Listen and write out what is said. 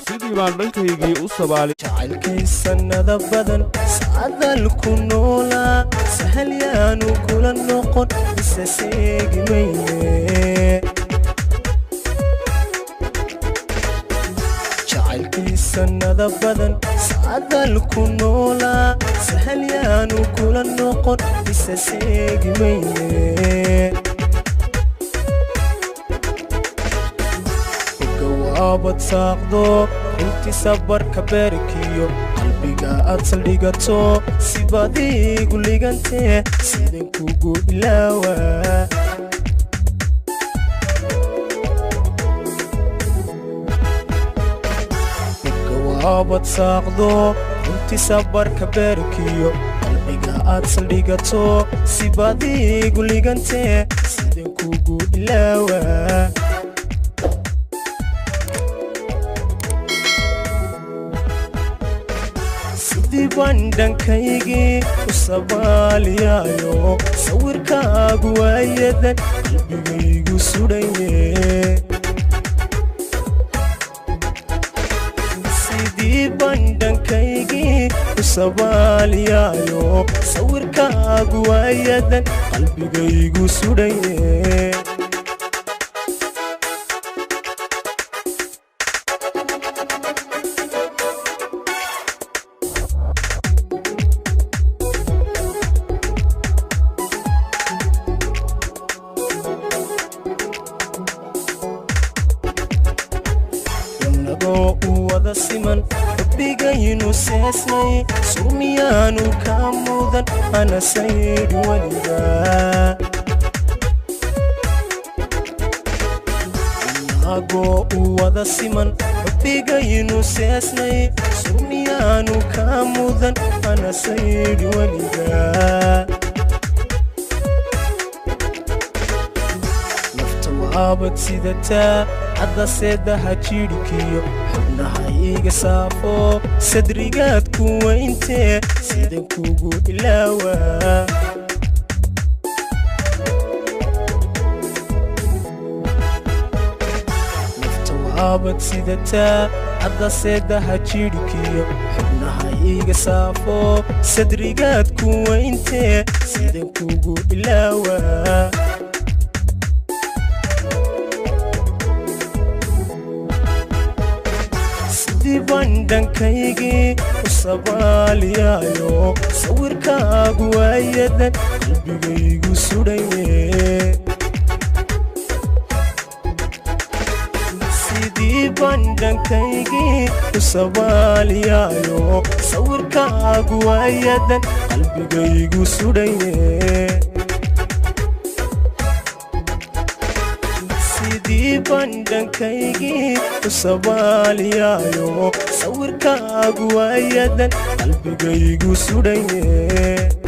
sidii baan dhankaygii u sabaalay jacaylkay sannada badan sacdal ku noolaa sahal yaanu kula noqon isa seegi mayne jacaylkay sannada badan sacdal ku noolaa sahal yaanu kula noqon isa seegi mayne abad saaqdo inti sabarka beerkiyo qalbiga aad saldhigato sibaad igu ligantee sideen kugu ilaawa abad saaqdo inti sabarka beerkiyo qalbiga aad saldhigato sibaad igu ligantee sideen kugu ilaawa bandhankaygii u sabaaliyayo sawirkaagu waayadan qalbigaygu sudhaye sidii bandhankaygii u sabaaliyayo sawirkaagu waayadan qalbigaygu sudhaye wada siman rabbigaynu seesnay surmiyaanu ka mudan ana sayid waliga inagoo wada siman rabbigaynu seesnay surmiyaanu ka mudan ana sayid waliga nafta waabad sidataa hadda seedaha jidhkiyo xubnaha iga saafo sadrigaad ku weyntee sideen kugu ilaawa nafta waabad sidataa hadda seedaha jidhkiyo xubnaha iga saafo sadrigaad ku weyntee sideen kugu ilaawa bandhankaygii u sabaaliyayo sawirkaagu waayadan qalbigaygu sudhaye sidii bandhankaygii u sabaaliyayo sawirkaagu waayadan qalbigaygu sudhaye sidii bandhankaygii u sabaaliyayo sawirkaagu waayadan qalbigaygu sudhaye